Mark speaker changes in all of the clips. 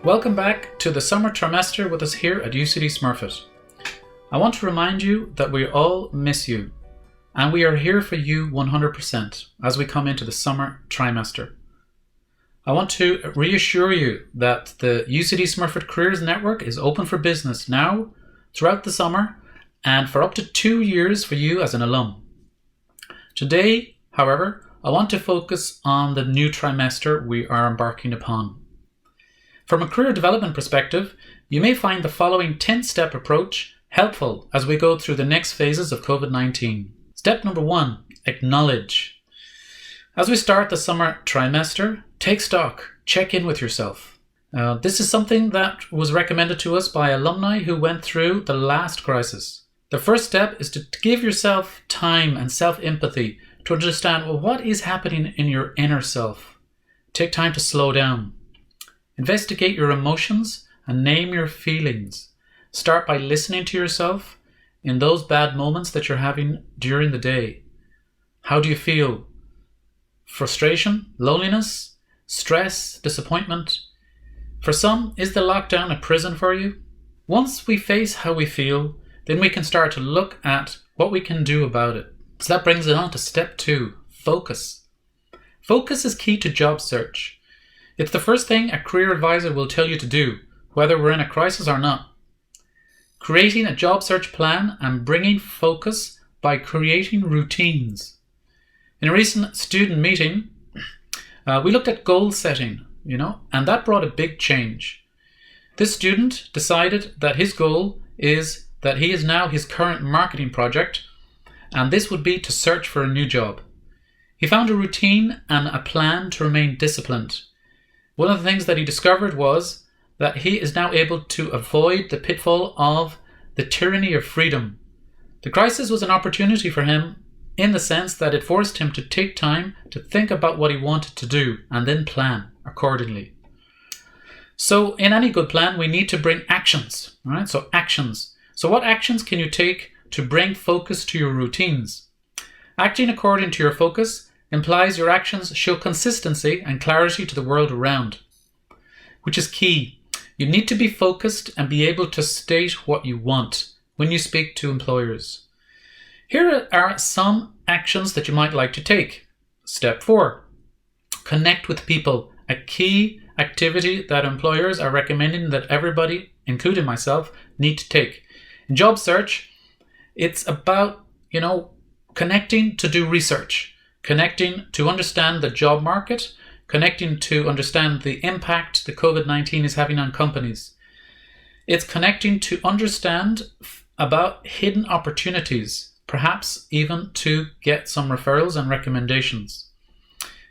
Speaker 1: Welcome back to the summer trimester with us here at UCD Smurfit. I want to remind you that we all miss you, and we are here for you 100% as we come into the summer trimester. I want to reassure you that the UCD Smurfit Careers Network is open for business now, throughout the summer, and for up to 2 years for you as an alum. Today, however, I want to focus on the new trimester we are embarking upon. From a career development perspective, you may find the following 10-step approach helpful as we go through the next phases of COVID-19. Step number 1, acknowledge. As we start the summer trimester, take stock, check in with yourself. This is something that was recommended to us by alumni who went through the last crisis. The first step is to give yourself time and self-empathy to understand, what is happening in your inner self. Take time to slow down. Investigate your emotions and name your feelings. Start by listening to yourself in those bad moments that you're having during the day. How do you feel? Frustration, loneliness, stress, disappointment? For some, is the lockdown a prison for you? Once we face how we feel, then we can start to look at what we can do about it. So that brings it on to step 2, focus. Focus is key to job search. It's the first thing a career advisor will tell you to do, whether we're in a crisis or not. Creating a job search plan and bringing focus by creating routines. In a recent student meeting, we looked at goal setting, and that brought a big change. This student decided that his goal is that he is now his current marketing project, and this would be to search for a new job. He found a routine and a plan to remain disciplined. One of the things that he discovered was that he is now able to avoid the pitfall of the tyranny of freedom. The crisis was an opportunity for him in the sense that it forced him to take time to think about what he wanted to do and then plan accordingly. So in any good plan, we need to bring actions, right? So actions. So what actions can you take to bring focus to your routines? Acting according to your focus implies your actions show consistency and clarity to the world around, which is key. You need to be focused and be able to state what you want when you speak to employers. Here are some actions that you might like to take. Step 4, connect with people, a key activity that employers are recommending that everybody, including myself, need to take. In job search, it's about, connecting to do research. Connecting to understand the job market, connecting to understand the impact the COVID-19 is having on companies. It's connecting to understand about hidden opportunities, perhaps even to get some referrals and recommendations.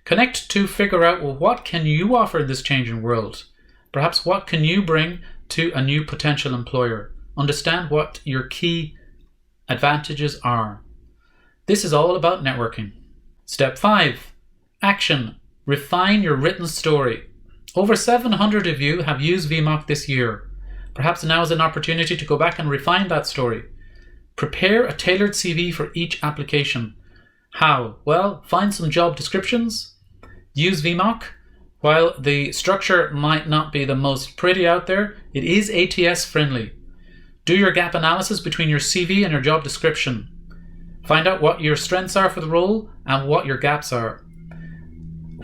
Speaker 1: Connect to figure out, what can you offer in this changing world? Perhaps what can you bring to a new potential employer? Understand what your key advantages are. This is all about networking. Step 5, action. Refine your written story. Over 700 of you have used VMOC this year. Perhaps now is an opportunity to go back and refine that story. Prepare a tailored CV for each application. How? Well, find some job descriptions. Use VMOC. While the structure might not be the most pretty out there, it is ATS friendly. Do your gap analysis between your CV and your job description. Find out what your strengths are for the role and what your gaps are.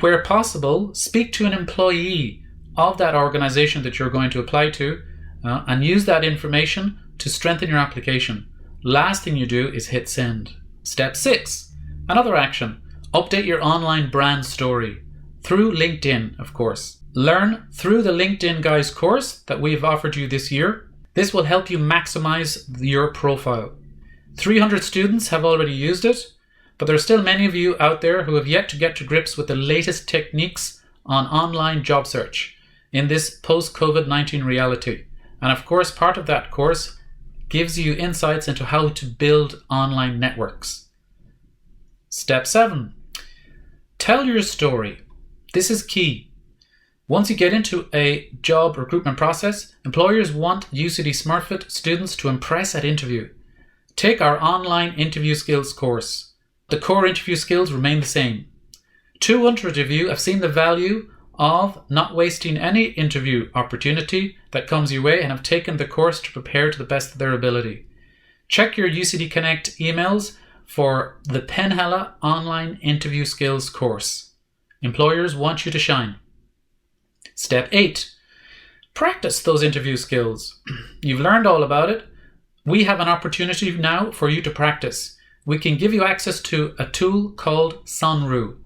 Speaker 1: Where possible, speak to an employee of that organization that you're going to apply to and use that information to strengthen your application. Last thing you do is hit send. Step 6, another action. Update your online brand story through LinkedIn, of course. Learn through the LinkedIn Guys course that we've offered you this year. This will help you maximize your profile. 300 students have already used it, but there are still many of you out there who have yet to get to grips with the latest techniques on online job search in this post-COVID-19 reality. And of course, part of that course gives you insights into how to build online networks. Step 7, tell your story. This is key. Once you get into a job recruitment process, employers want UCD Smurfit students to impress at interview. Take our online interview skills course. The core interview skills remain the same. 200 of you have seen the value of not wasting any interview opportunity that comes your way and have taken the course to prepare to the best of their ability. Check your UCD Connect emails for the Penhella Online Interview Skills course. Employers want you to shine. Step 8. Practice those interview skills. You've learned all about it. We have an opportunity now for you to practice. We can give you access to a tool called Sonru.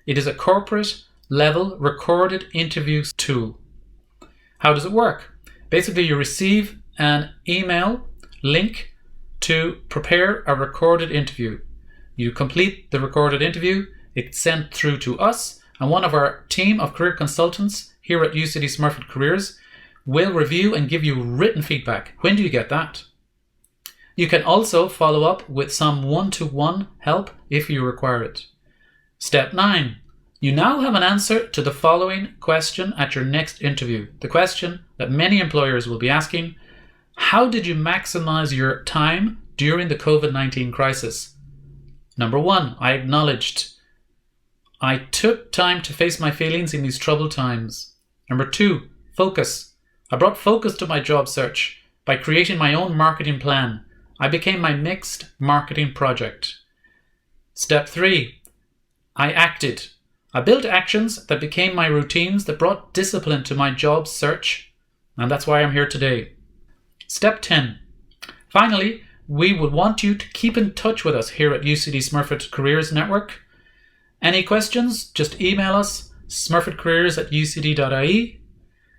Speaker 1: It is a corporate level recorded interviews tool. How does it work? Basically, you receive an email link to prepare a recorded interview. You complete the recorded interview, it's sent through to us, and one of our team of career consultants here at UCD Smurfit Careers will review and give you written feedback. When do you get that? You can also follow up with some one-to-one help if you require it. Step 9. You now have an answer to the following question at your next interview. The question that many employers will be asking: how did you maximize your time during the COVID-19 crisis? Number 1, I acknowledged. I took time to face my feelings in these troubled times. Number 2, focus. I brought focus to my job search by creating my own marketing plan. I became my mixed marketing project. Step 3, I acted. I built actions that became my routines that brought discipline to my job search, and that's why I'm here today. Step 10. Finally, we would want you to keep in touch with us here at UCD Smurfit Careers Network. Any questions, just email us, smurfitcareers@ucd.ie.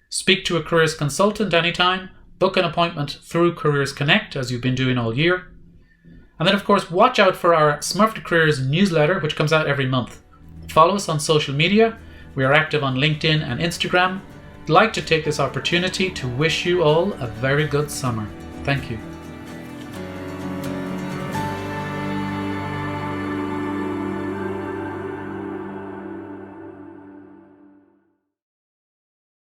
Speaker 1: Speak to a careers consultant anytime. Book an appointment through Careers Connect, as you've been doing all year. And then, of course, watch out for our Smurfit Careers newsletter, which comes out every month. Follow us on social media. We are active on LinkedIn and Instagram. I'd like to take this opportunity to wish you all a very good summer. Thank you.